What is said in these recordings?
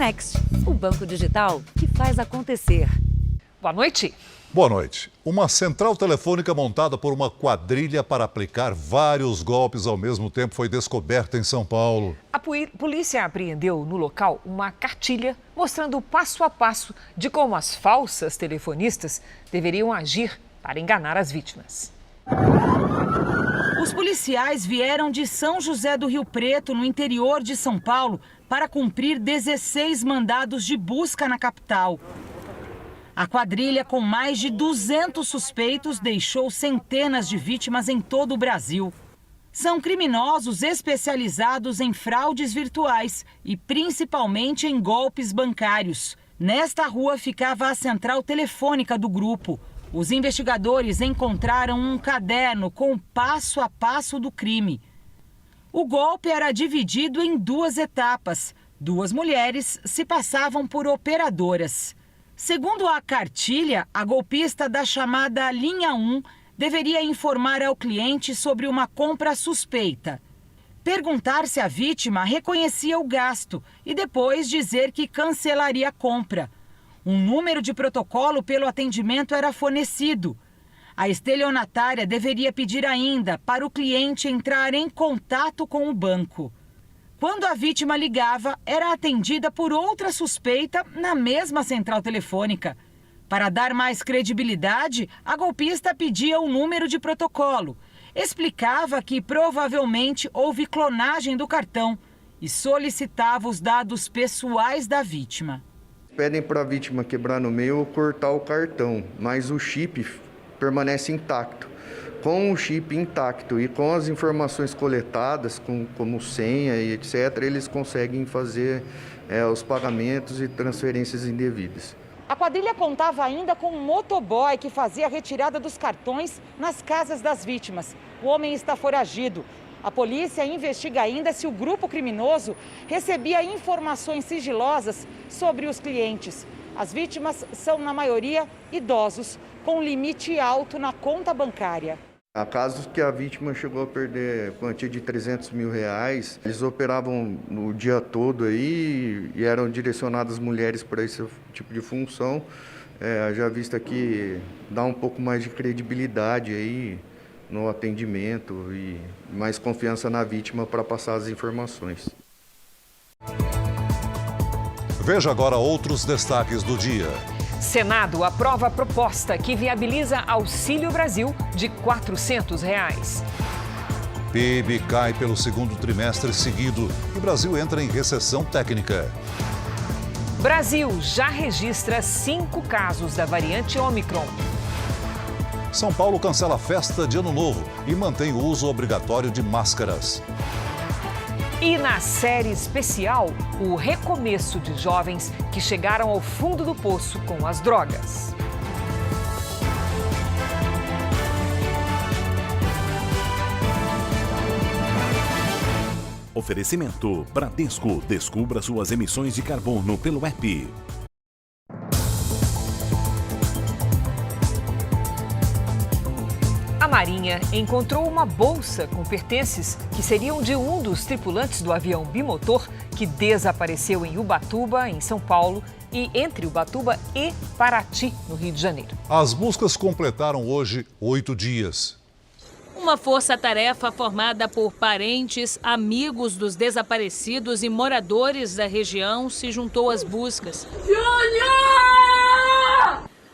Next, o banco digital que faz acontecer. Boa noite. Boa noite. Uma central telefônica montada por uma quadrilha para aplicar vários golpes ao mesmo tempo foi descoberta em São Paulo. A polícia apreendeu no local uma cartilha mostrando o passo a passo de como as falsas telefonistas deveriam agir para enganar as vítimas. Os policiais vieram de São José do Rio Preto, no interior de São Paulo, para cumprir 16 mandados de busca na capital. A quadrilha, com mais de 200 suspeitos, deixou centenas de vítimas em todo o Brasil. São criminosos especializados em fraudes virtuais e principalmente em golpes bancários. Nesta rua ficava a central telefônica do grupo. Os investigadores encontraram um caderno com o passo a passo do crime. O golpe era dividido em 2 etapas. 2 mulheres se passavam por operadoras. Segundo a cartilha, a golpista da chamada Linha 1 deveria informar ao cliente sobre uma compra suspeita, perguntar se a vítima reconhecia o gasto e depois dizer que cancelaria a compra. Um número de protocolo pelo atendimento era fornecido. A estelionatária deveria pedir ainda para o cliente entrar em contato com o banco. Quando a vítima ligava, era atendida por outra suspeita na mesma central telefônica. Para dar mais credibilidade, a golpista pedia o número de protocolo, explicava que provavelmente houve clonagem do cartão e solicitava os dados pessoais da vítima. Pedem para a vítima quebrar no meio ou cortar o cartão, mas o chip permanece intacto. Com o chip intacto e com as informações coletadas, como senha e etc., eles conseguem fazer os pagamentos e transferências indevidas. A quadrilha contava ainda com um motoboy que fazia a retirada dos cartões nas casas das vítimas. O homem está foragido. A polícia investiga ainda se o grupo criminoso recebia informações sigilosas sobre os clientes. As vítimas são, na maioria, idosos, com limite alto na conta bancária. Há casos que a vítima chegou a perder quantia de R$300 mil. Eles operavam o dia todo aí e eram direcionadas mulheres para esse tipo de função. Já visto que dá um pouco mais de credibilidade aí no atendimento e mais confiança na vítima para passar as informações. Veja agora outros destaques do dia. Senado aprova a proposta que viabiliza Auxílio Brasil de R$ 400. PIB cai pelo 2º trimestre seguido e Brasil entra em recessão técnica. Brasil já registra 5 casos da variante Ômicron. São Paulo cancela a festa de Ano Novo e mantém o uso obrigatório de máscaras. E na série especial, o recomeço de jovens que chegaram ao fundo do poço com as drogas. Oferecimento Bradesco. Descubra suas emissões de carbono pelo app. A Marinha encontrou uma bolsa com pertences que seriam de um dos tripulantes do avião bimotor que desapareceu em Ubatuba, em São Paulo, e entre Ubatuba e Paraty, no Rio de Janeiro. As buscas completaram hoje 8 dias. Uma força-tarefa formada por parentes, amigos dos desaparecidos e moradores da região se juntou às buscas.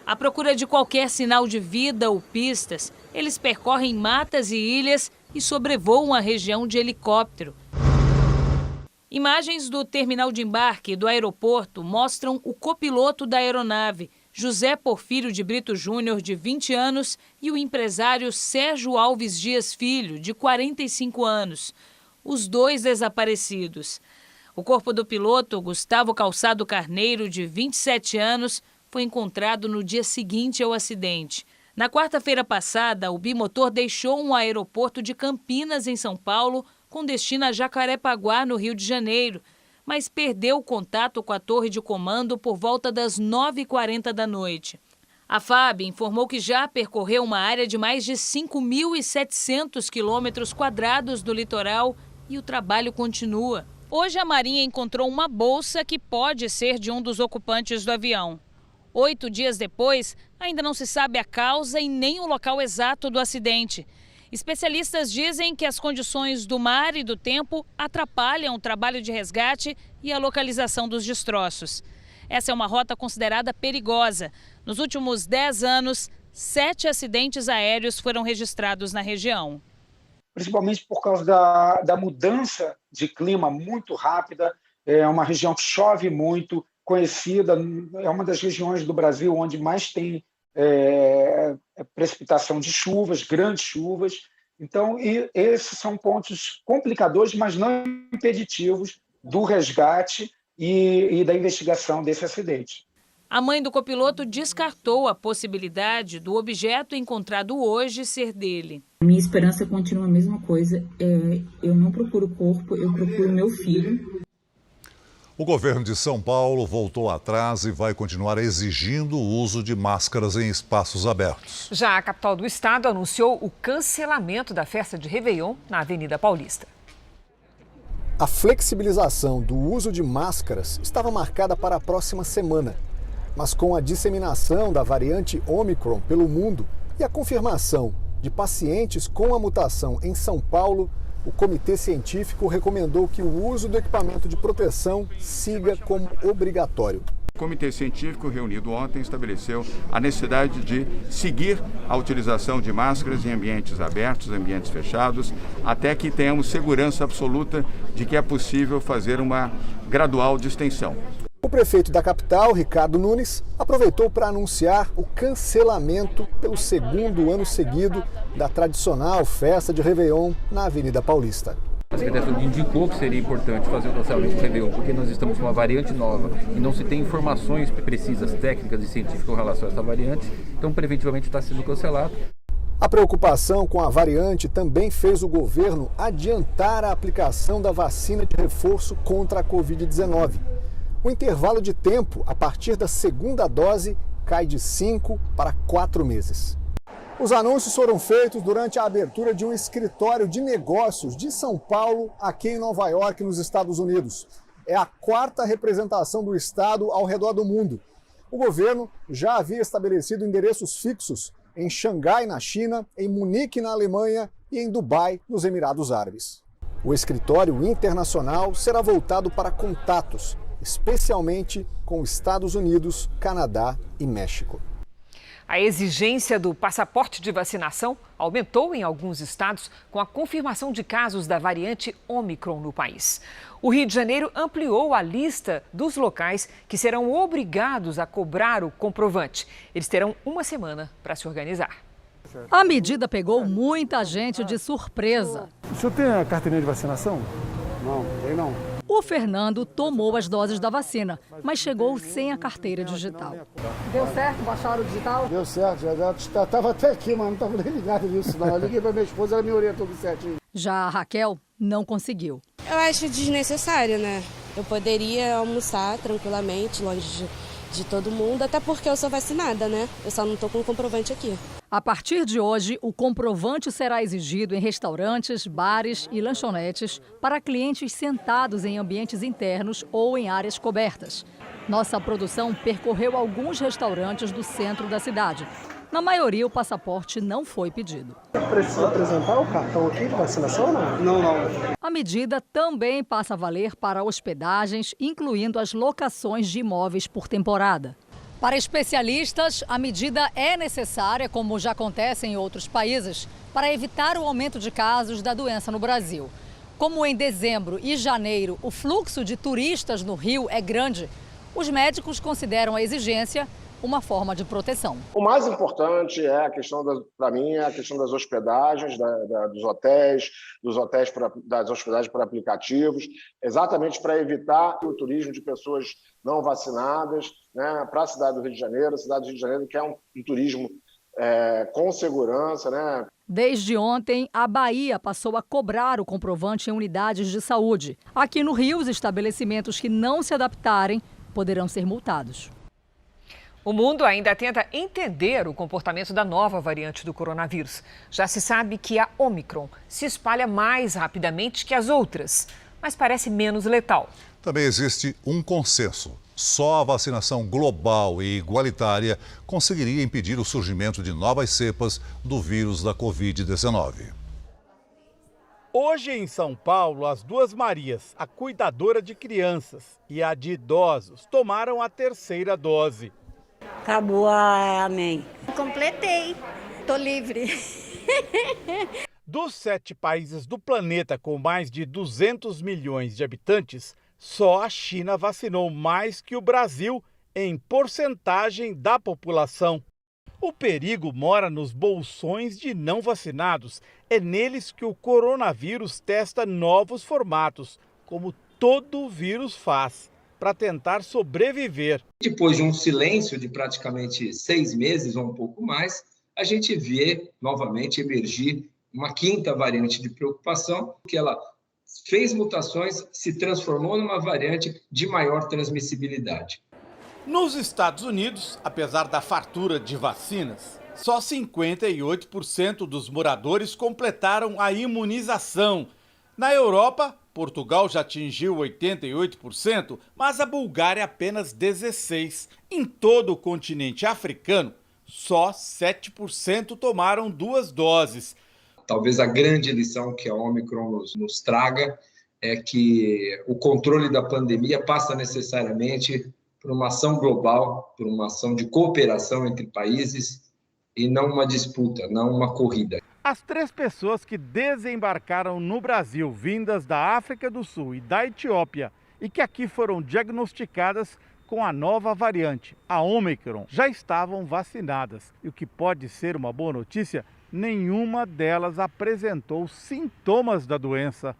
À procura de qualquer sinal de vida ou pistas, eles percorrem matas e ilhas e sobrevoam a região de helicóptero. Imagens do terminal de embarque do aeroporto mostram o copiloto da aeronave, José Porfírio de Brito Júnior, de 20 anos, e o empresário Sérgio Alves Dias Filho, de 45 anos. Os 2 desaparecidos. O corpo do piloto, Gustavo Calçado Carneiro, de 27 anos, foi encontrado no dia seguinte ao acidente. Na quarta-feira passada, o bimotor deixou um aeroporto de Campinas, em São Paulo, com destino a Jacarepaguá, no Rio de Janeiro, mas perdeu o contato com a torre de comando por volta das 9h40 da noite. A FAB informou que já percorreu uma área de mais de 5.700 quilômetros quadrados do litoral e o trabalho continua. Hoje a Marinha encontrou uma bolsa que pode ser de um dos ocupantes do avião. 8 dias depois, ainda não se sabe a causa e nem o local exato do acidente. Especialistas dizem que as condições do mar e do tempo atrapalham o trabalho de resgate e a localização dos destroços. Essa é uma rota considerada perigosa. Nos últimos 10 anos, 7 acidentes aéreos foram registrados na região. Principalmente por causa da mudança de clima muito rápida. É uma região que chove muito, conhecida, é uma das regiões do Brasil onde mais tem precipitação de chuvas, grandes chuvas. Então, esses são pontos complicadores, mas não impeditivos do resgate e da investigação desse acidente. A mãe do copiloto descartou a possibilidade do objeto encontrado hoje ser dele. Minha esperança continua a mesma coisa. Eu não procuro o corpo, eu procuro meu filho. O governo de São Paulo voltou atrás e vai continuar exigindo o uso de máscaras em espaços abertos. Já a capital do estado anunciou o cancelamento da festa de Réveillon na Avenida Paulista. A flexibilização do uso de máscaras estava marcada para a próxima semana. Mas com a disseminação da variante Omicron pelo mundo e a confirmação de pacientes com a mutação em São Paulo, o comitê científico recomendou que o uso do equipamento de proteção siga como obrigatório. O comitê científico reunido ontem estabeleceu a necessidade de seguir a utilização de máscaras em ambientes abertos, ambientes fechados, até que tenhamos segurança absoluta de que é possível fazer uma gradual distensão. O prefeito da capital, Ricardo Nunes, aproveitou para anunciar o cancelamento pelo segundo ano seguido da tradicional festa de Réveillon na Avenida Paulista. A Secretaria indicou que seria importante fazer o cancelamento do Réveillon, porque nós estamos com uma variante nova e não se tem informações precisas, técnicas e científicas com relação a essa variante, então preventivamente está sendo cancelado. A preocupação com a variante também fez o governo adiantar a aplicação da vacina de reforço contra a Covid-19. O intervalo de tempo a partir da segunda dose cai de 5 para 4 meses. Os anúncios foram feitos durante a abertura de um escritório de negócios de São Paulo, aqui em Nova York, nos Estados Unidos. É a 4ª representação do estado ao redor do mundo. O governo já havia estabelecido endereços fixos em Xangai, na China, em Munique, na Alemanha e em Dubai, nos Emirados Árabes. O escritório internacional será voltado para contatos, especialmente com Estados Unidos, Canadá e México. A exigência do passaporte de vacinação aumentou em alguns estados com a confirmação de casos da variante Omicron no país. O Rio de Janeiro ampliou a lista dos locais que serão obrigados a cobrar o comprovante. Eles terão uma semana para se organizar. A medida pegou muita gente de surpresa. O senhor tem a carteirinha de vacinação? Não, tem não. O Fernando tomou as doses da vacina, mas chegou sem a carteira digital. Deu certo baixar o digital? Deu certo, já estava até aqui, mas não estava nem ligado nisso não. Eu liguei para minha esposa, ela me orientou tudo certinho. Já a Raquel não conseguiu. Eu acho desnecessário, né? Eu poderia almoçar tranquilamente, longe de todo mundo, até porque eu sou vacinada, né? Eu só não estou com o comprovante aqui. A partir de hoje, o comprovante será exigido em restaurantes, bares e lanchonetes para clientes sentados em ambientes internos ou em áreas cobertas. Nossa produção percorreu alguns restaurantes do centro da cidade. Na maioria, o passaporte não foi pedido. Precisa apresentar o cartão aqui de vacinação ou não? Não. A medida também passa a valer para hospedagens, incluindo as locações de imóveis por temporada. Para especialistas, a medida é necessária, como já acontece em outros países, para evitar o aumento de casos da doença no Brasil. Como em dezembro e janeiro o fluxo de turistas no Rio é grande, os médicos consideram a exigência uma forma de proteção. O mais importante é a questão, para mim, é a questão das hospedagens, dos hotéis das hospedagens por aplicativos, exatamente para evitar o turismo de pessoas não vacinadas, né, para a cidade do Rio de Janeiro. A cidade do Rio de Janeiro que é um turismo com segurança, né? Desde ontem, a Bahia passou a cobrar o comprovante em unidades de saúde. Aqui no Rio, os estabelecimentos que não se adaptarem poderão ser multados. O mundo ainda tenta entender o comportamento da nova variante do coronavírus. Já se sabe que a Omicron se espalha mais rapidamente que as outras. mas parece menos letal. Também existe um consenso. Só a vacinação global e igualitária conseguiria impedir o surgimento de novas cepas do vírus da Covid-19. Hoje em São Paulo, as duas Marias, a cuidadora de crianças e a de idosos, tomaram a terceira dose. Acabou a amém. Completei, tô livre. Dos 7 países do planeta com mais de 200 milhões de habitantes, só a China vacinou mais que o Brasil em porcentagem da população. O perigo mora nos bolsões de não vacinados. É neles que o coronavírus testa novos formatos, como todo vírus faz, para tentar sobreviver. Depois de um silêncio de praticamente 6 meses ou um pouco mais, a gente vê novamente emergir uma quinta variante de preocupação, que ela fez mutações, se transformou numa variante de maior transmissibilidade. Nos Estados Unidos, apesar da fartura de vacinas, só 58% dos moradores completaram a imunização. Na Europa, Portugal já atingiu 88%, mas a Bulgária apenas 16%. Em todo o continente africano, só 7% tomaram 2 doses. Talvez a grande lição que a Omicron nos traga é que o controle da pandemia passa necessariamente por uma ação global, por uma ação de cooperação entre países e não uma disputa, não uma corrida. As 3 pessoas que desembarcaram no Brasil, vindas da África do Sul e da Etiópia, e que aqui foram diagnosticadas com a nova variante, a Omicron, já estavam vacinadas. E o que pode ser uma boa notícia, nenhuma delas apresentou sintomas da doença.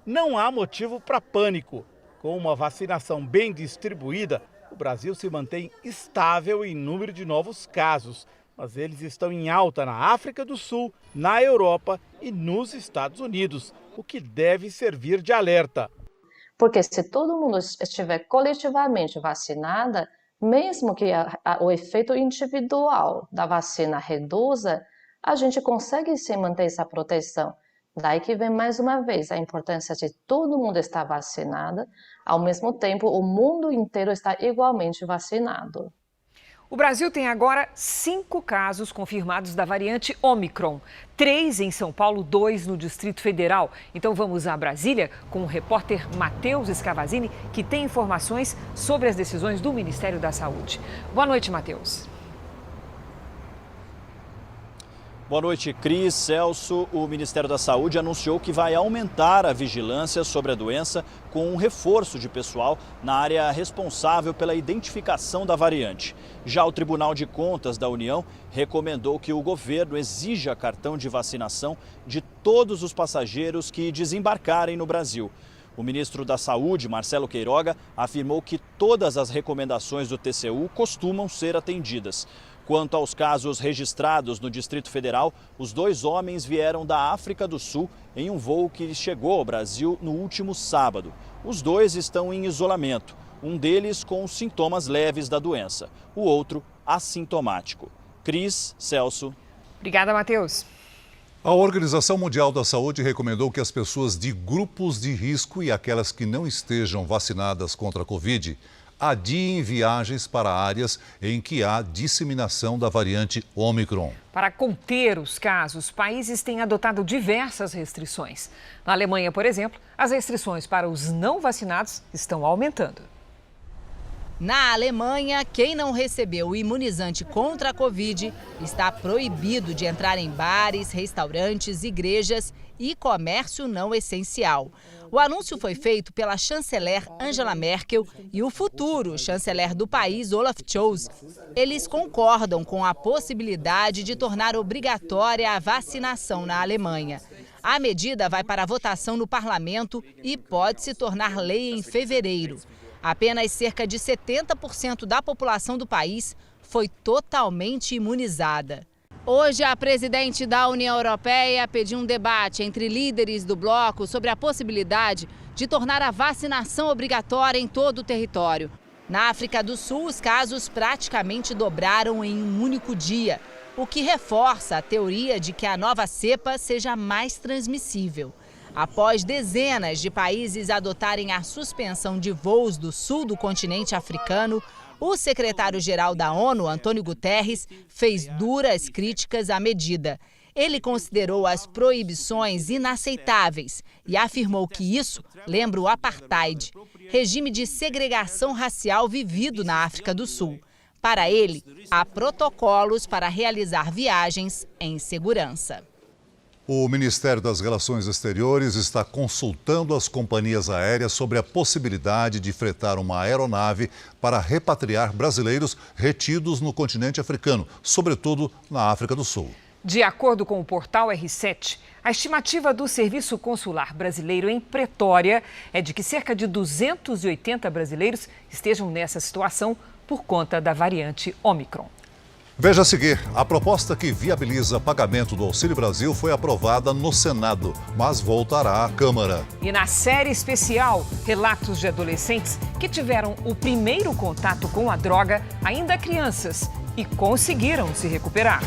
Não há motivo para pânico. Com uma vacinação bem distribuída, o Brasil se mantém estável em número de novos casos, mas eles estão em alta na África do Sul, na Europa e nos Estados Unidos, o que deve servir de alerta. Porque se todo mundo estiver coletivamente vacinada, mesmo que o efeito individual da vacina reduza, a gente consegue sim manter essa proteção. Daí que vem mais uma vez a importância de todo mundo estar vacinado, ao mesmo tempo o mundo inteiro está igualmente vacinado. O Brasil tem agora 5 casos confirmados da variante Omicron. 3 em São Paulo, 2 no Distrito Federal. Então vamos a Brasília com o repórter Matheus Scavazini, que tem informações sobre as decisões do Ministério da Saúde. Boa noite, Matheus. Boa noite, Cris, Celso. O Ministério da Saúde anunciou que vai aumentar a vigilância sobre a doença com um reforço de pessoal na área responsável pela identificação da variante. Já o Tribunal de Contas da União recomendou que o governo exija cartão de vacinação de todos os passageiros que desembarcarem no Brasil. O ministro da Saúde, Marcelo Queiroga, afirmou que todas as recomendações do TCU costumam ser atendidas. Quanto aos casos registrados no Distrito Federal, os 2 homens vieram da África do Sul em um voo que chegou ao Brasil no último sábado. Os 2 estão em isolamento, um deles com sintomas leves da doença, o outro assintomático. Cris, Celso. Obrigada, Matheus. A Organização Mundial da Saúde recomendou que as pessoas de grupos de risco e aquelas que não estejam vacinadas contra a Covid adiem viagens para áreas em que há disseminação da variante Omicron. Para conter os casos, países têm adotado diversas restrições. Na Alemanha, por exemplo, as restrições para os não vacinados estão aumentando. Na Alemanha, quem não recebeu o imunizante contra a Covid está proibido de entrar em bares, restaurantes, igrejas e comércio não essencial. O anúncio foi feito pela chanceler Angela Merkel e o futuro chanceler do país, Olaf Scholz. Eles concordam com a possibilidade de tornar obrigatória a vacinação na Alemanha. A medida vai para a votação no parlamento e pode se tornar lei em fevereiro. Apenas cerca de 70% da população do país foi totalmente imunizada. Hoje, a presidente da União Europeia pediu um debate entre líderes do bloco sobre a possibilidade de tornar a vacinação obrigatória em todo o território. Na África do Sul, os casos praticamente dobraram em um único dia, o que reforça a teoria de que a nova cepa seja mais transmissível. Após dezenas de países adotarem a suspensão de voos do sul do continente africano, o secretário-geral da ONU, Antônio Guterres, fez duras críticas à medida. Ele considerou as proibições inaceitáveis e afirmou que isso lembra o apartheid, regime de segregação racial vivido na África do Sul. Para ele, há protocolos para realizar viagens em segurança. O Ministério das Relações Exteriores está consultando as companhias aéreas sobre a possibilidade de fretar uma aeronave para repatriar brasileiros retidos no continente africano, sobretudo na África do Sul. De acordo com o portal R7, a estimativa do Serviço Consular Brasileiro em Pretória é de que cerca de 280 brasileiros estejam nessa situação por conta da variante Ômicron. Veja a seguir, a proposta que viabiliza pagamento do Auxílio Brasil foi aprovada no Senado, mas voltará à Câmara. E na série especial, relatos de adolescentes que tiveram o primeiro contato com a droga ainda crianças e conseguiram se recuperar.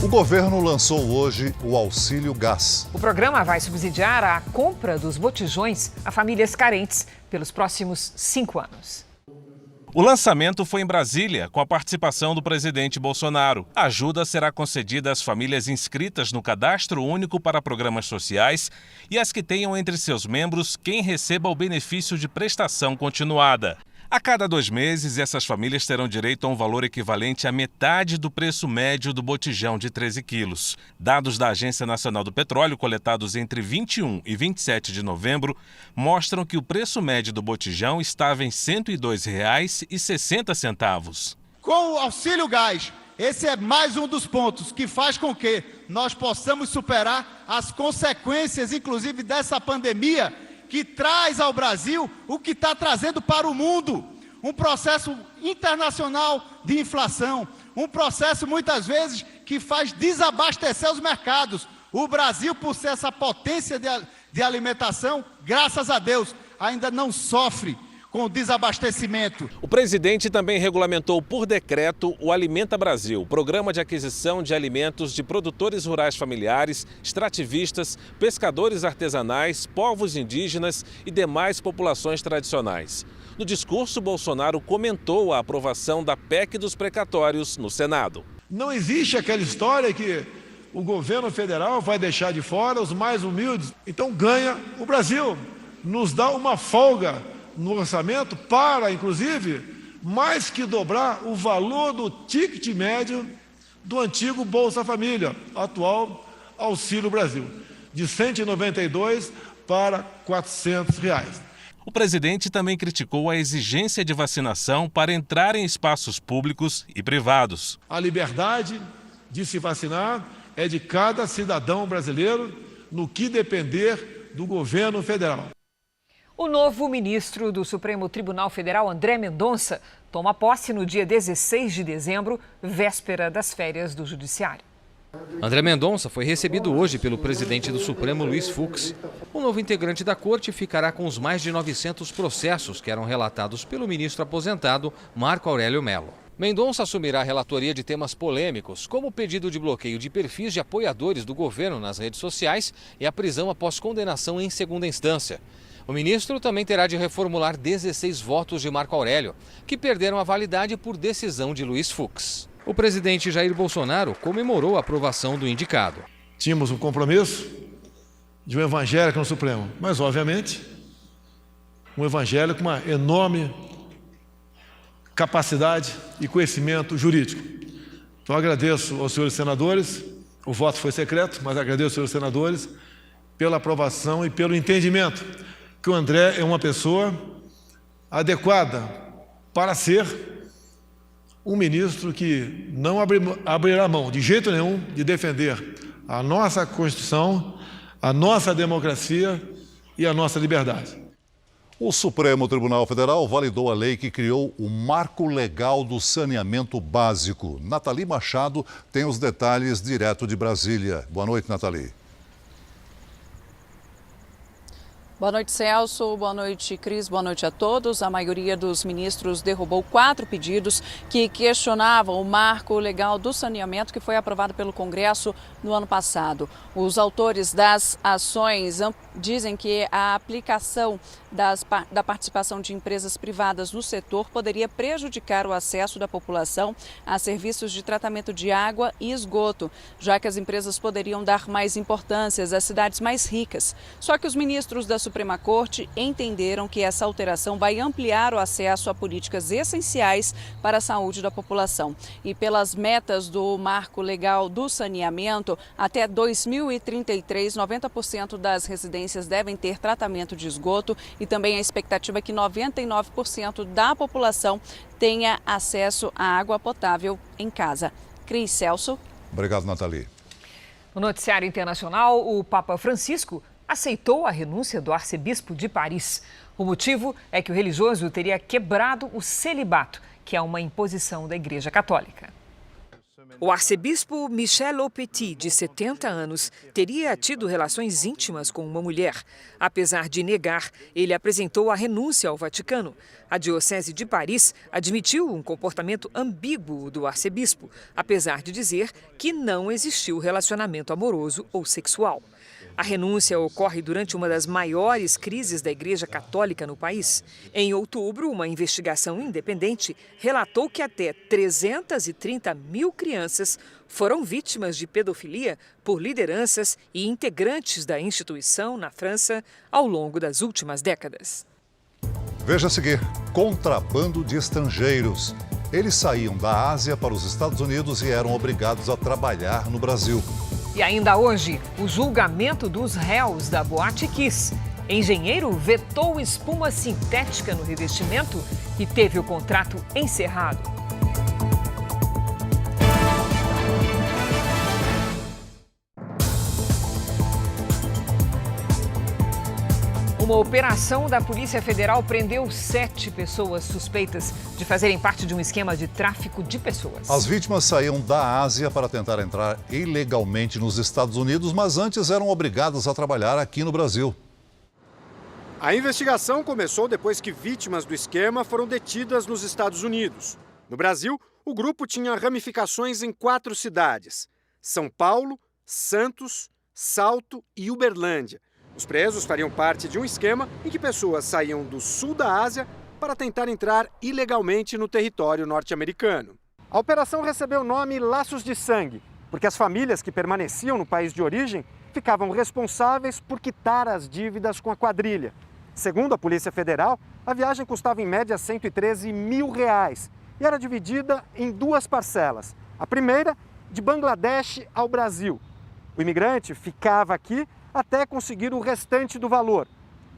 O governo lançou hoje o Auxílio Gás. O programa vai subsidiar a compra dos botijões a famílias carentes pelos próximos 5 anos. O lançamento foi em Brasília, com a participação do presidente Bolsonaro. A ajuda será concedida às famílias inscritas no Cadastro Único para Programas Sociais e às que tenham entre seus membros quem receba o benefício de prestação continuada. A cada 2 meses, essas famílias terão direito a um valor equivalente à metade do preço médio do botijão de 13 quilos. Dados da Agência Nacional do Petróleo, coletados entre 21 e 27 de novembro, mostram que o preço médio do botijão estava em R$ 102,60. Com o Auxílio Gás, esse é mais um dos pontos que faz com que nós possamos superar as consequências, inclusive, dessa pandemia, que traz ao Brasil o que está trazendo para o mundo, um processo internacional de inflação, um processo muitas vezes que faz desabastecer os mercados. O Brasil, por ser essa potência de alimentação, graças a Deus, ainda não sofre com o desabastecimento. O presidente também regulamentou por decreto o Alimenta Brasil, programa de aquisição de alimentos de produtores rurais familiares, extrativistas, pescadores artesanais, povos indígenas e demais populações tradicionais. No discurso, Bolsonaro comentou a aprovação da PEC dos precatórios no Senado. Não existe aquela história que o governo federal vai deixar de fora os mais humildes. Então ganha o Brasil, nos dá uma folga no orçamento para, inclusive, mais que dobrar o valor do ticket médio do antigo Bolsa Família, atual Auxílio Brasil, de R$ 192 para R$ 400. O presidente também criticou a exigência de vacinação para entrar em espaços públicos e privados. A liberdade de se vacinar é de cada cidadão brasileiro, no que depender do governo federal. O novo ministro do Supremo Tribunal Federal, André Mendonça, toma posse no dia 16 de dezembro, véspera das férias do Judiciário. André Mendonça foi recebido hoje pelo presidente do Supremo, Luiz Fux. O novo integrante da corte ficará com os mais de 900 processos que eram relatados pelo ministro aposentado, Marco Aurélio Mello. Mendonça assumirá a relatoria de temas polêmicos, como o pedido de bloqueio de perfis de apoiadores do governo nas redes sociais e a prisão após condenação em segunda instância. O ministro também terá de reformular 16 votos de Marco Aurélio, que perderam a validade por decisão de Luiz Fux. O presidente Jair Bolsonaro comemorou a aprovação do indicado. Tínhamos um compromisso de um evangélico no Supremo, mas, obviamente, um evangélico com uma enorme capacidade e conhecimento jurídico. Então, agradeço aos senhores senadores, o voto foi secreto, mas agradeço aos senhores senadores pela aprovação e pelo entendimento que o André é uma pessoa adequada para ser um ministro que não abrirá mão de jeito nenhum de defender a nossa Constituição, a nossa democracia e a nossa liberdade. O Supremo Tribunal Federal validou a lei que criou o Marco Legal do Saneamento Básico. Nathalie Machado tem os detalhes direto de Brasília. Boa noite, Nathalie. Boa noite, Celso. Boa noite, Cris. Boa noite a todos. A maioria dos ministros derrubou 4 pedidos que questionavam o marco legal do saneamento que foi aprovado pelo Congresso no ano passado. Os autores das ações dizem que a aplicação da participação de empresas privadas no setor poderia prejudicar o acesso da população a serviços de tratamento de água e esgoto, já que as empresas poderiam dar mais importância às cidades mais ricas. Só que os ministros da Suprema Corte entenderam que essa alteração vai ampliar o acesso a políticas essenciais para a saúde da população. E pelas metas do marco legal do saneamento, até 2033, 90% das residências devem ter tratamento de esgoto e também a expectativa é que 99% da população tenha acesso à água potável em casa. Cris, Celso. Obrigado, Nathalie. No noticiário internacional, o Papa Francisco aceitou a renúncia do arcebispo de Paris. O motivo é que o religioso teria quebrado o celibato, que é uma imposição da Igreja Católica. O arcebispo Michel Aupetit, de 70 anos, teria tido relações íntimas com uma mulher. Apesar de negar, ele apresentou a renúncia ao Vaticano. A Diocese de Paris admitiu um comportamento ambíguo do arcebispo, apesar de dizer que não existiu relacionamento amoroso ou sexual. A renúncia ocorre durante uma das maiores crises da Igreja Católica no país. Em outubro, uma investigação independente relatou que até 330 mil crianças foram vítimas de pedofilia por lideranças e integrantes da instituição na França ao longo das últimas décadas. Veja a seguir: contrabando de estrangeiros. Eles saíam da Ásia para os Estados Unidos e eram obrigados a trabalhar no Brasil. E ainda hoje, o julgamento dos réus da Boate Kiss. Engenheiro vetou espuma sintética no revestimento e teve o contrato encerrado. Uma operação da Polícia Federal prendeu 7 pessoas suspeitas de fazerem parte de um esquema de tráfico de pessoas. As vítimas saíam da Ásia para tentar entrar ilegalmente nos Estados Unidos, mas antes eram obrigadas a trabalhar aqui no Brasil. A investigação começou depois que vítimas do esquema foram detidas nos Estados Unidos. No Brasil, o grupo tinha ramificações em 4 cidades: São Paulo, Santos, Salto e Uberlândia. Os presos fariam parte de um esquema em que pessoas saíam do sul da Ásia para tentar entrar ilegalmente no território norte-americano. A operação recebeu o nome Laços de Sangue, porque as famílias que permaneciam no país de origem ficavam responsáveis por quitar as dívidas com a quadrilha. Segundo a Polícia Federal, a viagem custava em média R$113 mil e era dividida em 2 parcelas. A primeira, de Bangladesh ao Brasil. O imigrante ficava aqui até conseguir o restante do valor,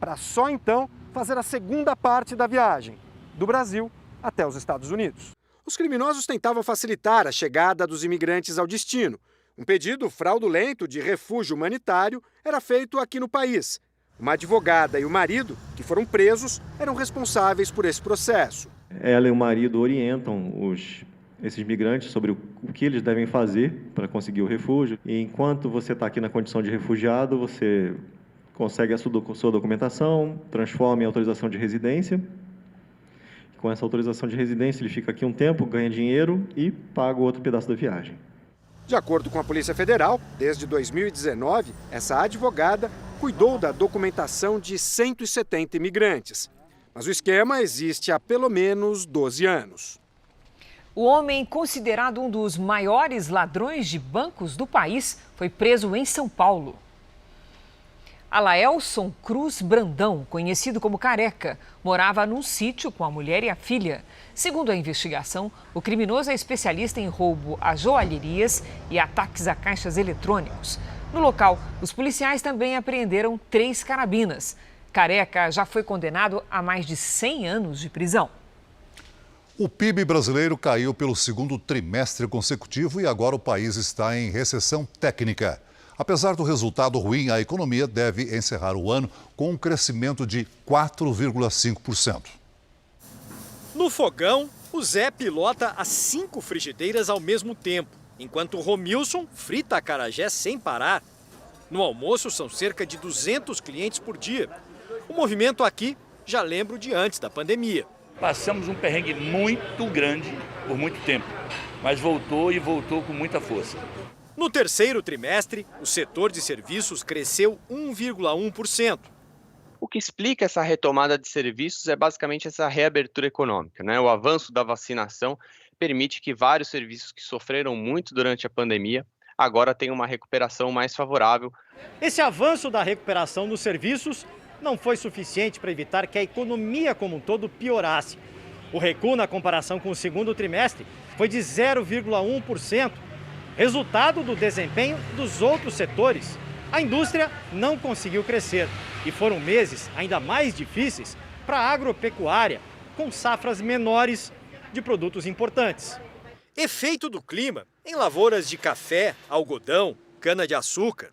para só então fazer a segunda parte da viagem, do Brasil até os Estados Unidos. Os criminosos tentavam facilitar a chegada dos imigrantes ao destino. Um pedido fraudulento de refúgio humanitário era feito aqui no país. Uma advogada e o marido, que foram presos, eram responsáveis por esse processo. Ela e o marido orientam esses migrantes sobre o que eles devem fazer para conseguir o refúgio. E enquanto você está aqui na condição de refugiado, você consegue a sua documentação, transforma em autorização de residência. Com essa autorização de residência, ele fica aqui um tempo, ganha dinheiro e paga o outro pedaço da viagem. De acordo com a Polícia Federal, desde 2019, essa advogada cuidou da documentação de 170 imigrantes. Mas o esquema existe há pelo menos 12 anos. O homem considerado um dos maiores ladrões de bancos do país foi preso em São Paulo. Alaelson Cruz Brandão, conhecido como Careca, morava num sítio com a mulher e a filha. Segundo a investigação, o criminoso é especialista em roubo a joalherias e ataques a caixas eletrônicos. No local, os policiais também apreenderam 3 carabinas. Careca já foi condenado a mais de 100 anos de prisão. O PIB brasileiro caiu pelo 2º trimestre consecutivo e agora o país está em recessão técnica. Apesar do resultado ruim, a economia deve encerrar o ano com um crescimento de 4,5%. No fogão, o Zé pilota as 5 frigideiras ao mesmo tempo, enquanto o Romilson frita acarajé sem parar. No almoço, são cerca de 200 clientes por dia. O movimento aqui já lembro de antes da pandemia. Passamos um perrengue muito grande por muito tempo, mas voltou e voltou com muita força. No terceiro trimestre, o setor de serviços cresceu 1,1%. O que explica essa retomada de serviços é basicamente essa reabertura econômica, né? O avanço da vacinação permite que vários serviços que sofreram muito durante a pandemia agora tenham uma recuperação mais favorável. Esse avanço da recuperação dos serviços não foi suficiente para evitar que a economia como um todo piorasse. O recuo na comparação com o segundo trimestre foi de 0,1%, resultado do desempenho dos outros setores. A indústria não conseguiu crescer e foram meses ainda mais difíceis para a agropecuária, com safras menores de produtos importantes. Efeito do clima em lavouras de café, algodão, cana-de-açúcar.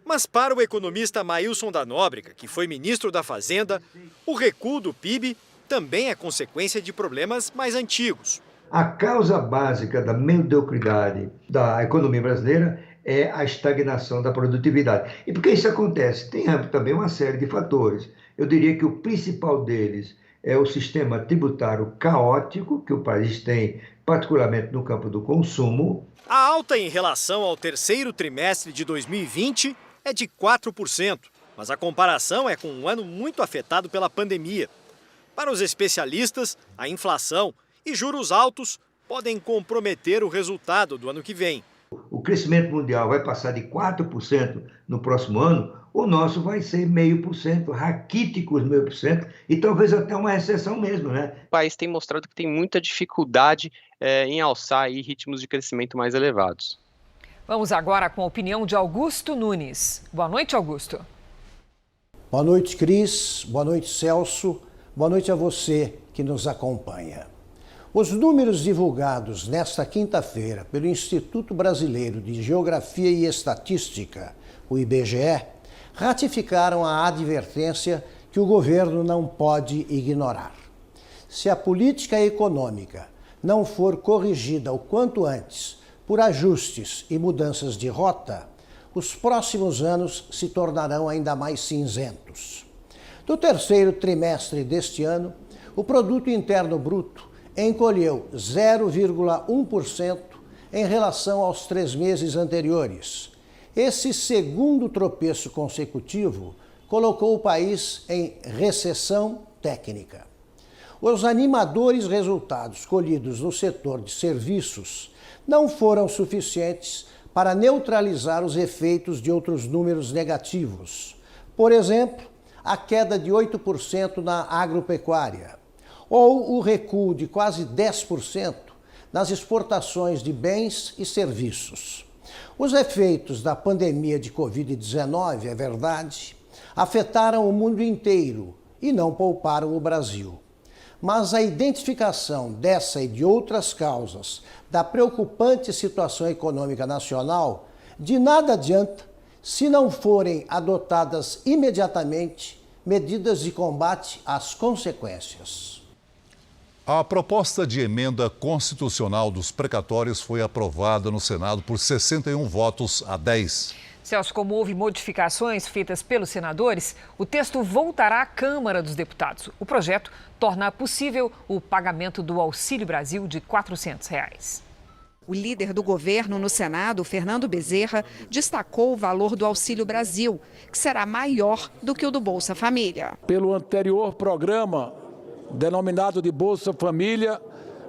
Mas para o economista Maílson da Nóbrega, que foi ministro da Fazenda, o recuo do PIB também é consequência de problemas mais antigos. A causa básica da mediocridade da economia brasileira é a estagnação da produtividade. E por que isso acontece? Tem também uma série de fatores. Eu diria que o principal deles é o sistema tributário caótico que o país tem, particularmente no campo do consumo. A alta em relação ao terceiro trimestre de 2020 é de 4%, mas a comparação é com um ano muito afetado pela pandemia. Para os especialistas, a inflação e juros altos podem comprometer o resultado do ano que vem. O crescimento mundial vai passar de 4% no próximo ano, o nosso vai ser 0,5%, raquíticos 0,5%, e talvez até uma recessão mesmo, né? O país tem mostrado que tem muita dificuldade em alçar aí ritmos de crescimento mais elevados. Vamos agora com a opinião de Augusto Nunes. Boa noite, Augusto. Boa noite, Cris. Boa noite, Celso. Boa noite a você que nos acompanha. Os números divulgados nesta quinta-feira pelo Instituto Brasileiro de Geografia e Estatística, o IBGE, ratificaram a advertência que o governo não pode ignorar. Se a política econômica não for corrigida o quanto antes por ajustes e mudanças de rota, os próximos anos se tornarão ainda mais cinzentos. No terceiro trimestre deste ano, o Produto Interno Bruto encolheu 0,1% em relação aos 3 meses anteriores. Esse segundo tropeço consecutivo colocou o país em recessão técnica. Os animadores resultados colhidos no setor de serviços não foram suficientes para neutralizar os efeitos de outros números negativos. Por exemplo, a queda de 8% na agropecuária, ou o recuo de quase 10% nas exportações de bens e serviços. Os efeitos da pandemia de Covid-19, é verdade, afetaram o mundo inteiro e não pouparam o Brasil. Mas a identificação dessa e de outras causas da preocupante situação econômica nacional de nada adianta se não forem adotadas imediatamente medidas de combate às consequências. A proposta de emenda constitucional dos precatórios foi aprovada no Senado por 61 votos a 10. Celso, como houve modificações feitas pelos senadores, o texto voltará à Câmara dos Deputados. O projeto torna possível o pagamento do Auxílio Brasil de R$ 400. O líder do governo no Senado, Fernando Bezerra, destacou o valor do Auxílio Brasil, que será maior do que o do Bolsa Família. Pelo anterior programa, denominado de Bolsa Família,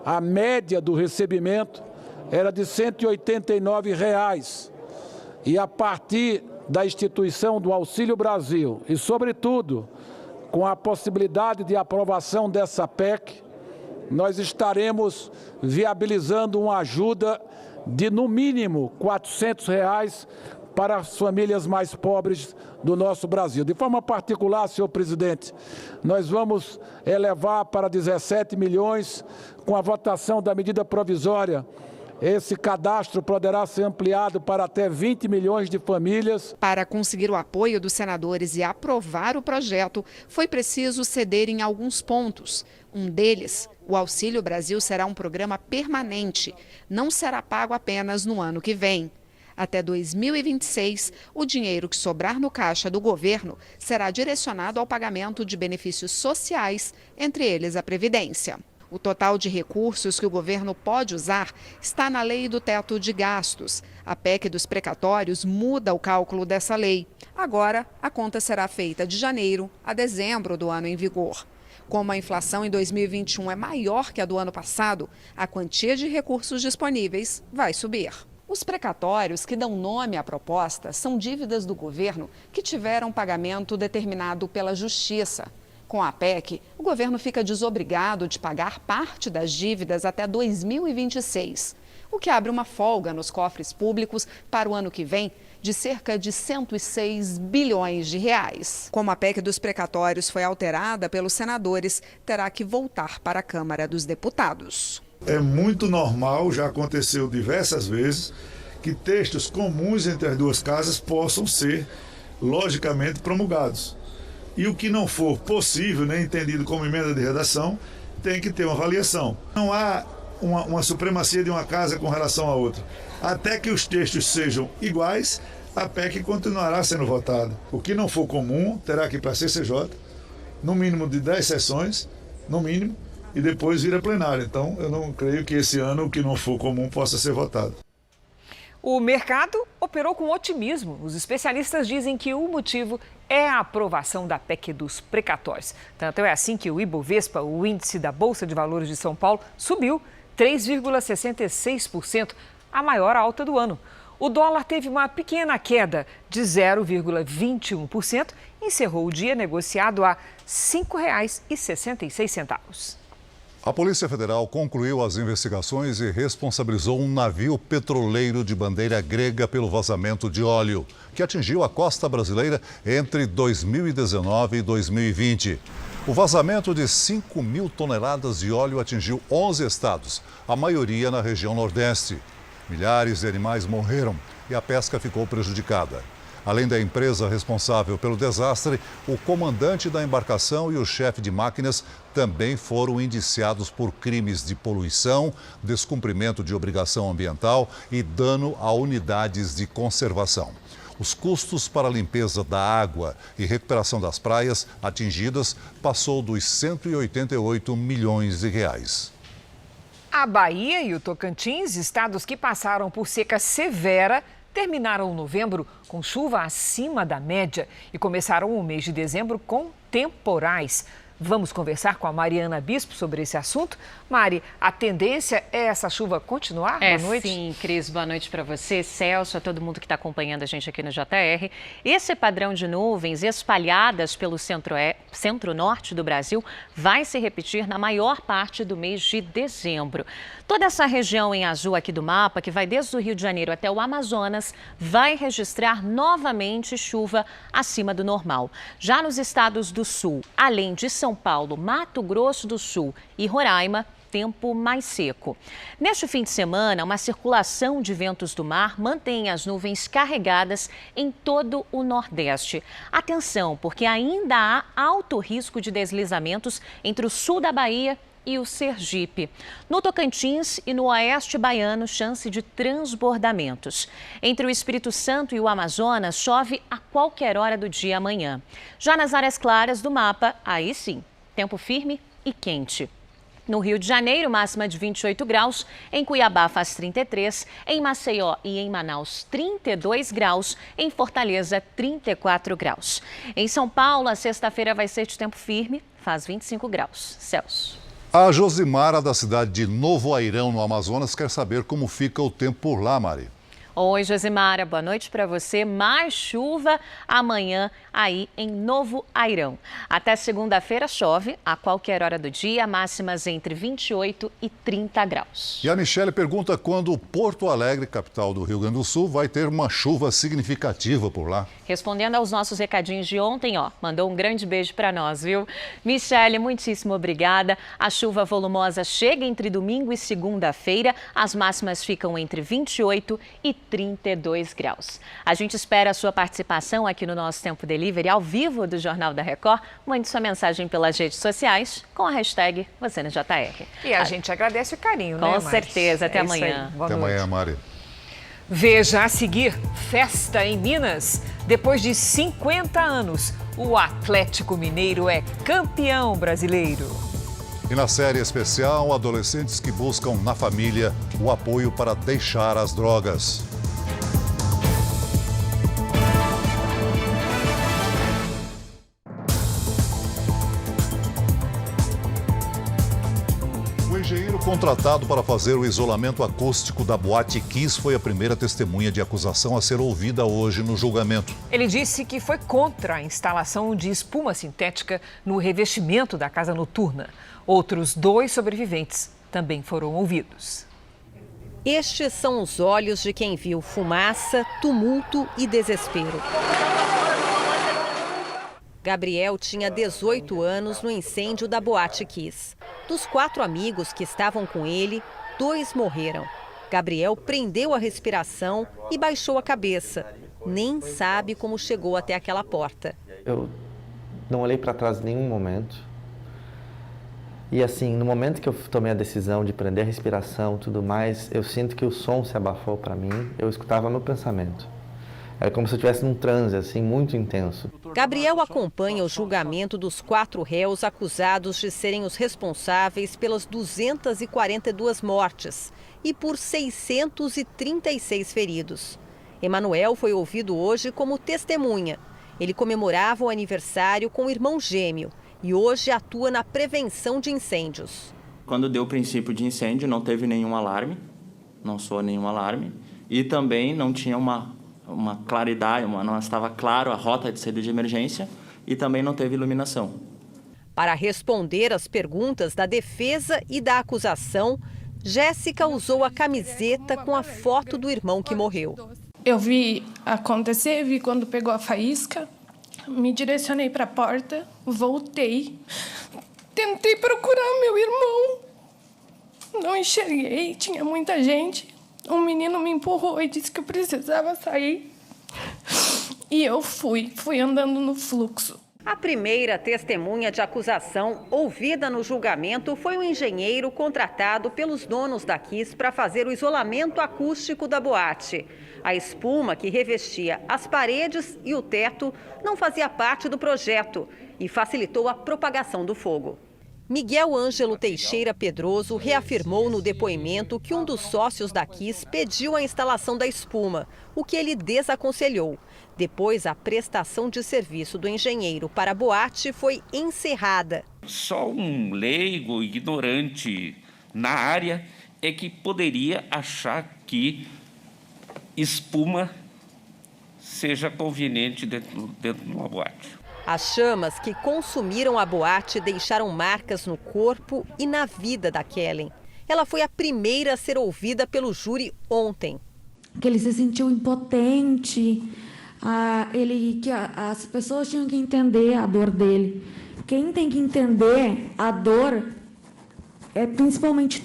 a média do recebimento era de R$ 189. E a partir da instituição do Auxílio Brasil e, sobretudo, com a possibilidade de aprovação dessa PEC, nós estaremos viabilizando uma ajuda de, no mínimo, R$ 400 para as famílias mais pobres do nosso Brasil. De forma particular, senhor presidente, nós vamos elevar para 17 milhões com a votação da medida provisória. Esse cadastro poderá ser ampliado para até 20 milhões de famílias. Para conseguir o apoio dos senadores e aprovar o projeto, foi preciso ceder em alguns pontos. Um deles, o Auxílio Brasil será um programa permanente, não será pago apenas no ano que vem. Até 2026, o dinheiro que sobrar no caixa do governo será direcionado ao pagamento de benefícios sociais, entre eles a Previdência. O total de recursos que o governo pode usar está na lei do teto de gastos. A PEC dos precatórios muda o cálculo dessa lei. Agora, a conta será feita de janeiro a dezembro do ano em vigor. Como a inflação em 2021 é maior que a do ano passado, a quantia de recursos disponíveis vai subir. Os precatórios que dão nome à proposta são dívidas do governo que tiveram pagamento determinado pela Justiça. Com a PEC, o governo fica desobrigado de pagar parte das dívidas até 2026, o que abre uma folga nos cofres públicos para o ano que vem de cerca de 106 bilhões de reais. Como a PEC dos precatórios foi alterada pelos senadores, terá que voltar para a Câmara dos Deputados. É muito normal, já aconteceu diversas vezes, que textos comuns entre as duas casas possam ser, logicamente, promulgados. E o que não for possível, nem entendido como emenda de redação, tem que ter uma avaliação. Não há uma supremacia de uma casa com relação à outra. Até que os textos sejam iguais, a PEC continuará sendo votada. O que não for comum terá que ir para a CCJ, no mínimo de 10 sessões, no mínimo, e depois vir a plenário. Então, eu não creio que esse ano o que não for comum possa ser votado. O mercado operou com otimismo. Os especialistas dizem que o motivo é a aprovação da PEC dos precatórios. Tanto é assim que o Ibovespa, o índice da Bolsa de Valores de São Paulo, subiu 3,66%, a maior alta do ano. O dólar teve uma pequena queda de 0,21% e encerrou o dia negociado a R$ 5,66. A Polícia Federal concluiu as investigações e responsabilizou um navio petroleiro de bandeira grega pelo vazamento de óleo, que atingiu a costa brasileira entre 2019 e 2020. O vazamento de 5 mil toneladas de óleo atingiu 11 estados, a maioria na região Nordeste. Milhares de animais morreram e a pesca ficou prejudicada. Além da empresa responsável pelo desastre, o comandante da embarcação e o chefe de máquinas também foram indiciados por crimes de poluição, descumprimento de obrigação ambiental e dano a unidades de conservação. Os custos para a limpeza da água e recuperação das praias atingidas passou dos 188 milhões de reais. A Bahia e o Tocantins, estados que passaram por seca severa, terminaram novembro com chuva acima da média e começaram o mês de dezembro com temporais. Vamos conversar com a Mariana Bispo sobre esse assunto. Mari, a tendência é essa chuva continuar? Boa noite. Sim, Cris, boa noite para você, Celso, a todo mundo que está acompanhando a gente aqui no JR. Esse padrão de nuvens espalhadas pelo centro-norte do Brasil vai se repetir na maior parte do mês de dezembro. Toda essa região em azul aqui do mapa, que vai desde o Rio de Janeiro até o Amazonas, vai registrar novamente chuva acima do normal. Já nos estados do sul, além de São Paulo, Mato Grosso do Sul e Roraima, tempo mais seco. Neste fim de semana, uma circulação de ventos do mar mantém as nuvens carregadas em todo o Nordeste. Atenção, porque ainda há alto risco de deslizamentos entre o sul da Bahia e o Sergipe. No Tocantins e no oeste baiano, chance de transbordamentos. Entre o Espírito Santo e o Amazonas, chove a qualquer hora do dia amanhã. Já nas áreas claras do mapa, aí sim, tempo firme e quente. No Rio de Janeiro, máxima de 28 graus. Em Cuiabá, faz 33. Em Maceió e em Manaus, 32 graus. Em Fortaleza, 34 graus. Em São Paulo, a sexta-feira vai ser de tempo firme, faz 25 graus. Celso. A Josimara, da cidade de Novo Airão, no Amazonas, quer saber como fica o tempo por lá, Mari. Oi, Josimara, boa noite para você. Mais chuva amanhã aí em Novo Airão. Até segunda-feira chove a qualquer hora do dia, máximas entre 28 e 30 graus. E a Michele pergunta quando Porto Alegre, capital do Rio Grande do Sul, vai ter uma chuva significativa por lá. Respondendo aos nossos recadinhos de ontem, mandou um grande beijo para nós, viu? Michele, muitíssimo obrigada. A chuva volumosa chega entre domingo e segunda-feira. As máximas ficam entre 28 e 32 graus. A gente espera a sua participação aqui no nosso Tempo Delivery, ao vivo do Jornal da Record. Mande sua mensagem pelas redes sociais com a hashtag Você no JR. E a gente agradece o carinho, né, Mari? Com certeza. Até amanhã. Até amanhã, Mari. Veja a seguir, festa em Minas. Depois de 50 anos, o Atlético Mineiro é campeão brasileiro. E na série especial, adolescentes que buscam na família o apoio para deixar as drogas. O engenheiro contratado para fazer o isolamento acústico da Boate Kiss foi a primeira testemunha de acusação a ser ouvida hoje no julgamento. Ele disse que foi contra a instalação de espuma sintética no revestimento da casa noturna. Outros 2 sobreviventes também foram ouvidos. Estes são os olhos de quem viu fumaça, tumulto e desespero. Gabriel tinha 18 anos no incêndio da Boate Kiss. Dos 4 amigos que estavam com ele, 2 morreram. Gabriel prendeu a respiração e baixou a cabeça. Nem sabe como chegou até aquela porta. Eu não olhei para trás em nenhum momento. E assim, no momento que eu tomei a decisão de prender a respiração e tudo mais, eu sinto que o som se abafou para mim, eu escutava meu pensamento. Era como se eu estivesse num transe, assim, muito intenso. Gabriel acompanha o julgamento dos 4 réus acusados de serem os responsáveis pelas 242 mortes e por 636 feridos. Emanuel foi ouvido hoje como testemunha. Ele comemorava o aniversário com o irmão gêmeo e hoje atua na prevenção de incêndios. Quando deu o princípio de incêndio, não teve nenhum alarme, não soou nenhum alarme, e também não tinha uma claridade, não estava claro a rota de saída de emergência e também não teve iluminação. Para responder às perguntas da defesa e da acusação, Jéssica usou a camiseta com a foto do irmão que morreu. Eu vi acontecer, vi quando pegou a faísca, me direcionei para a porta, voltei, tentei procurar meu irmão, não enxerguei, tinha muita gente. Um menino me empurrou e disse que eu precisava sair. E eu fui andando no fluxo. A primeira testemunha de acusação ouvida no julgamento foi um engenheiro contratado pelos donos da Kiss para fazer o isolamento acústico da boate. A espuma que revestia as paredes e o teto não fazia parte do projeto e facilitou a propagação do fogo. Miguel Ângelo Teixeira Pedroso reafirmou no depoimento que um dos sócios da Kiss pediu a instalação da espuma, o que ele desaconselhou. Depois, a prestação de serviço do engenheiro para a boate foi encerrada. Só um leigo ignorante na área é que poderia achar que espuma seja conveniente dentro de uma boate. As chamas que consumiram a boate deixaram marcas no corpo e na vida da Kellen. Ela foi a primeira a ser ouvida pelo júri ontem. Que ele se sentiu impotente, que as pessoas tinham que entender a dor dele. Quem tem que entender a dor é principalmente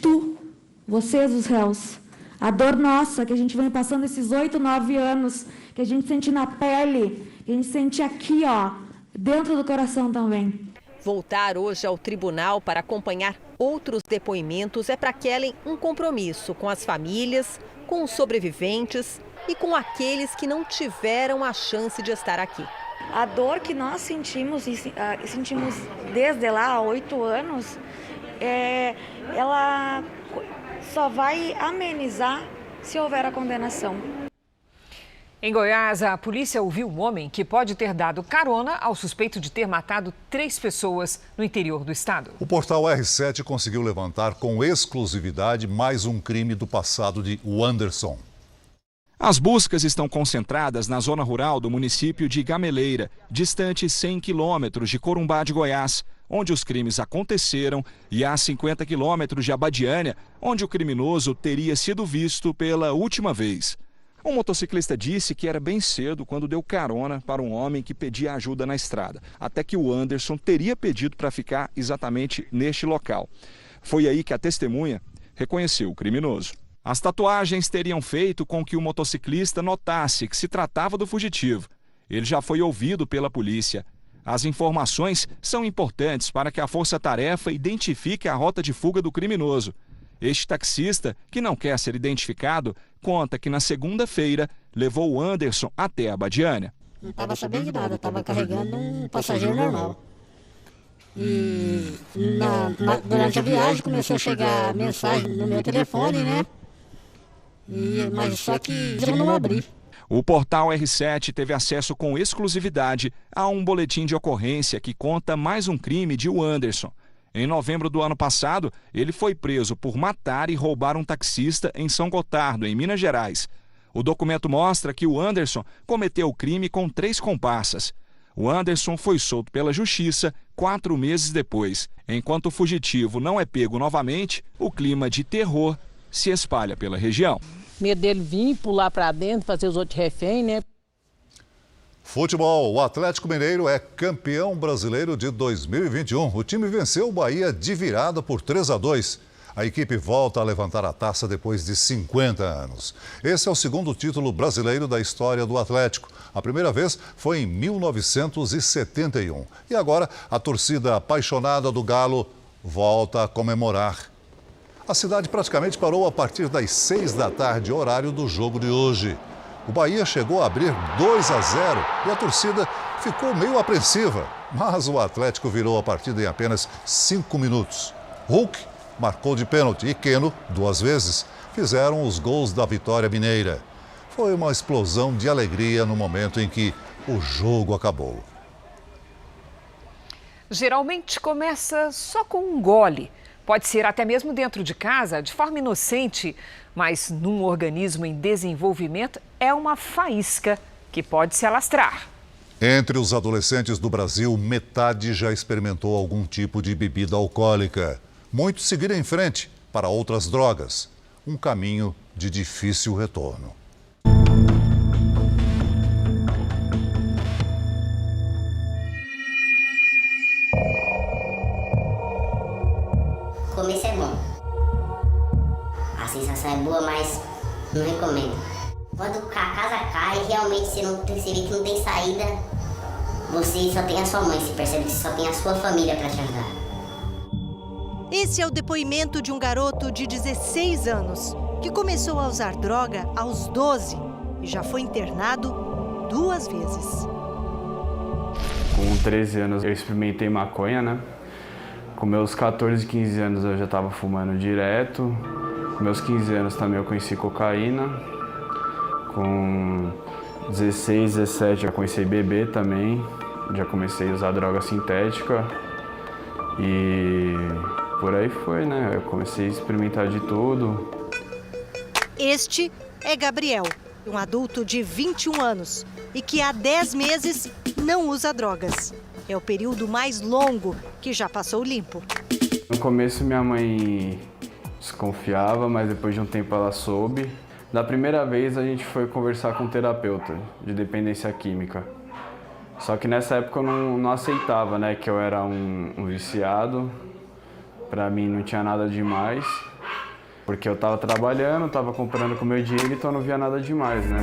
vocês, os réus. A dor nossa, que a gente vem passando esses 8, 9 anos, que a gente sente na pele, que a gente sente aqui, dentro do coração também. Voltar hoje ao tribunal para acompanhar outros depoimentos é para Kellen um compromisso com as famílias, com os sobreviventes e com aqueles que não tiveram a chance de estar aqui. A dor que nós sentimos, e sentimos desde lá há 8 anos, ela só vai amenizar se houver a condenação. Em Goiás, a polícia ouviu um homem que pode ter dado carona ao suspeito de ter matado 3 pessoas no interior do estado. O portal R7 conseguiu levantar com exclusividade mais um crime do passado de Wanderson. As buscas estão concentradas na zona rural do município de Gameleira, distante 100 quilômetros de Corumbá de Goiás, onde os crimes aconteceram, e a 50 quilômetros de Abadiânia, onde o criminoso teria sido visto pela última vez. Um motociclista disse que era bem cedo quando deu carona para um homem que pedia ajuda na estrada, até que o Anderson teria pedido para ficar exatamente neste local. Foi aí que a testemunha reconheceu o criminoso. As tatuagens teriam feito com que o motociclista notasse que se tratava do fugitivo. Ele já foi ouvido pela polícia. As informações são importantes para que a força-tarefa identifique a rota de fuga do criminoso. Este taxista, que não quer ser identificado, conta que na segunda-feira levou o Anderson até a Abadiânia. Não estava sabendo de nada, estava carregando um passageiro normal. E durante a viagem começou a chegar mensagem no meu telefone, né? Mas só que eu não abri. O portal R7 teve acesso com exclusividade a um boletim de ocorrência que conta mais um crime de Anderson. Em novembro do ano passado, ele foi preso por matar e roubar um taxista em São Gotardo, em Minas Gerais. O documento mostra que o Anderson cometeu o crime com 3 comparsas. O Anderson foi solto pela justiça 4 meses depois. Enquanto o fugitivo não é pego novamente, o clima de terror se espalha pela região. Medo dele vir, pular para dentro, fazer os outros reféns, né? Futebol. O Atlético Mineiro é campeão brasileiro de 2021. O time venceu o Bahia de virada por 3-2. A equipe volta a levantar a taça depois de 50 anos. Esse é o segundo título brasileiro da história do Atlético. A primeira vez foi em 1971. E agora a torcida apaixonada do Galo volta a comemorar. A cidade praticamente parou a partir das 6 da tarde, horário do jogo de hoje. O Bahia chegou a abrir 2-0 e a torcida ficou meio apreensiva. Mas o Atlético virou a partida em apenas 5 minutos. Hulk marcou de pênalti e Keno, 2 vezes, fizeram os gols da vitória mineira. Foi uma explosão de alegria no momento em que o jogo acabou. Geralmente começa só com um gole. Pode ser até mesmo dentro de casa, de forma inocente, mas num organismo em desenvolvimento é uma faísca que pode se alastrar. Entre os adolescentes do Brasil, metade já experimentou algum tipo de bebida alcoólica. Muitos seguiram em frente para outras drogas. Um caminho de difícil retorno. O começo é bom. A sensação é boa, mas não recomendo. Quando a casa cai, realmente você vê que não tem saída, você só tem a sua mãe, você percebe que você só tem a sua família para te ajudar. Esse é o depoimento de um garoto de 16 anos, que começou a usar droga aos 12 e já foi internado 2 vezes. Com 13 anos eu experimentei maconha, né? Com meus 14, 15 anos eu já estava fumando direto. Com meus 15 anos também eu conheci cocaína. Com 16, 17 já comecei a beber também. Já comecei a usar droga sintética. E por aí foi, né? Eu comecei a experimentar de tudo. Este é Gabriel, um adulto de 21 anos e que há 10 meses não usa drogas. É o período mais longo que já passou limpo. No começo minha mãe desconfiava, mas depois de um tempo ela soube. Da primeira vez a gente foi conversar com um terapeuta de dependência química. Só que nessa época eu não aceitava, né, que eu era um viciado. Pra mim não tinha nada demais, porque eu tava trabalhando, tava comprando com o meu dinheiro, então eu não via nada demais, né?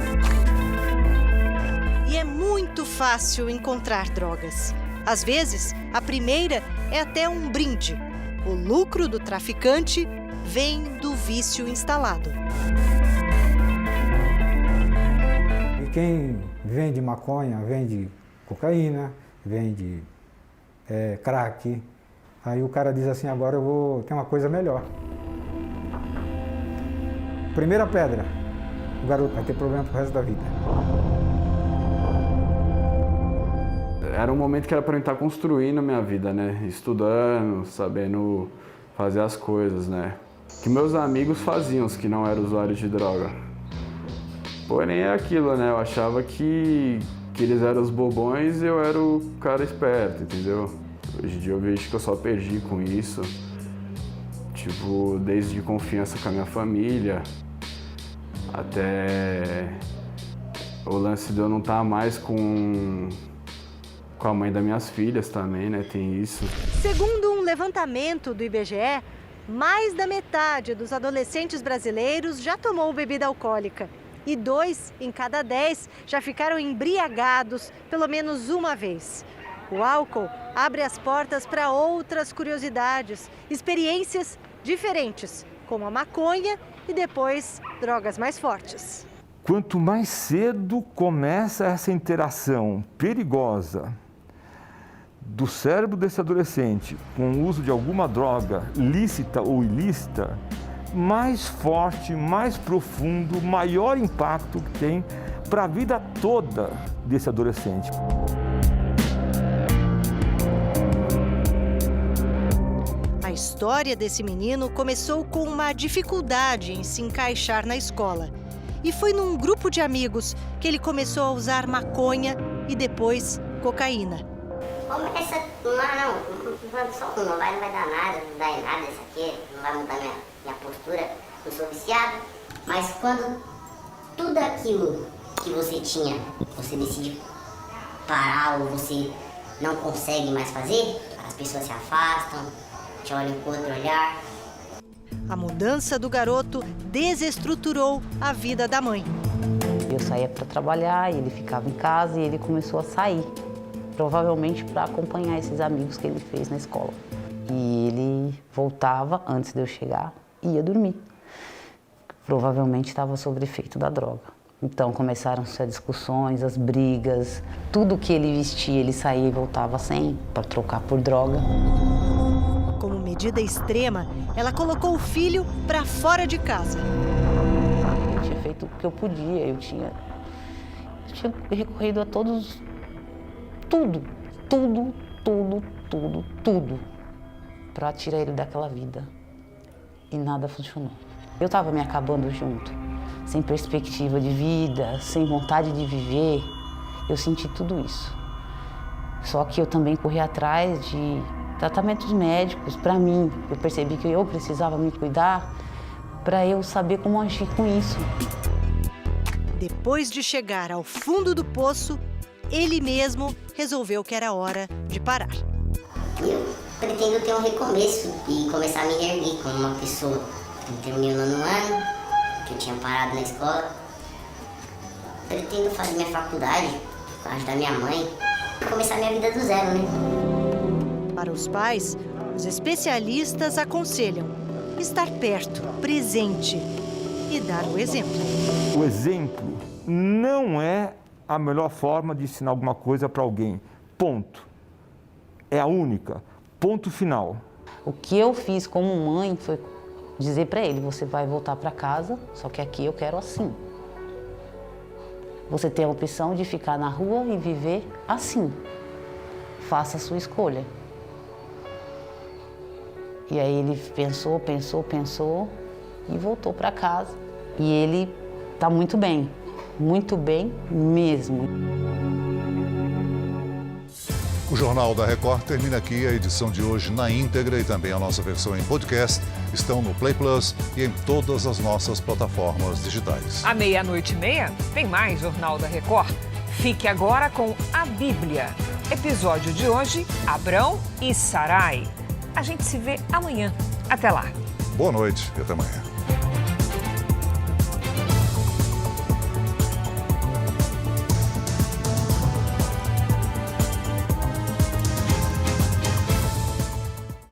E é muito fácil encontrar drogas. Às vezes, a primeira é até um brinde. O lucro do traficante vem do vício instalado. E quem vende maconha, vende cocaína, vende crack. Aí o cara diz assim, agora eu vou ter uma coisa melhor. Primeira pedra, o garoto vai ter problema pro resto da vida. Era um momento que era para eu estar construindo a minha vida, né? Estudando, sabendo fazer as coisas, né? Que meus amigos faziam, os que não eram usuários de droga. Porém é aquilo, né? Eu achava que eles eram os bobões e eu era o cara esperto, entendeu? Hoje em dia eu vejo que eu só perdi com isso. Tipo, desde confiança com a minha família, até o lance de eu não estar mais com a mãe das minhas filhas também, né? Tem isso. Segundo um levantamento do IBGE, mais da metade dos adolescentes brasileiros já tomou bebida alcoólica. E 2 em cada 10 já ficaram embriagados pelo menos uma vez. O álcool abre as portas para outras curiosidades, experiências diferentes, como a maconha e depois drogas mais fortes. Quanto mais cedo começa essa interação perigosa do cérebro desse adolescente com o uso de alguma droga lícita ou ilícita, mais forte, mais profundo, maior impacto que tem para a vida toda desse adolescente. A história desse menino começou com uma dificuldade em se encaixar na escola. E foi num grupo de amigos que ele começou a usar maconha e depois cocaína. Começa, não vai dar nada, não dá em nada isso aqui, não vai mudar minha postura, eu sou viciado. Mas quando tudo aquilo que você tinha, você decide parar ou você não consegue mais fazer, as pessoas se afastam, te olham com outro olhar. A mudança do garoto desestruturou a vida da mãe. Eu saía para trabalhar, ele ficava em casa e ele começou a sair. Provavelmente para acompanhar esses amigos que ele fez na escola. E ele voltava antes de eu chegar e ia dormir. Provavelmente estava sob efeito da droga. Então começaram-se as discussões, as brigas. Tudo que ele vestia, ele saía e voltava sem, para trocar por droga. Como medida extrema, ela colocou o filho para fora de casa. Eu tinha feito o que eu podia, eu tinha recorrido a tudo para tirar ele daquela vida. E nada funcionou. Eu estava me acabando junto, sem perspectiva de vida, sem vontade de viver. Eu senti tudo isso. Só que eu também corri atrás de tratamentos médicos para mim. Eu percebi que eu precisava me cuidar para eu saber como agir com isso. Depois de chegar ao fundo do poço, ele mesmo resolveu que era hora de parar. Eu pretendo ter um recomeço e começar a me reerguer como uma pessoa. Eu terminei o 9º ano, que eu tinha parado na escola. Pretendo fazer minha faculdade, ajudar minha mãe, começar minha vida do zero, né? Para os pais, os especialistas aconselham estar perto, presente e dar o exemplo. O exemplo não é a melhor forma de ensinar alguma coisa para alguém. Ponto. É a única. Ponto final. O que eu fiz como mãe foi dizer para ele, você vai voltar para casa, só que aqui eu quero assim. Você tem a opção de ficar na rua e viver assim. Faça a sua escolha. E aí ele pensou e voltou para casa. E ele está muito bem mesmo. O Jornal da Record termina aqui. A edição de hoje na íntegra e também a nossa versão em podcast estão no Play Plus e em todas as nossas plataformas digitais. À 00:30 tem mais Jornal da Record. Fique agora com a Bíblia. Episódio de hoje, Abrão e Sarai. A gente se vê amanhã. Até lá. Boa noite e até amanhã.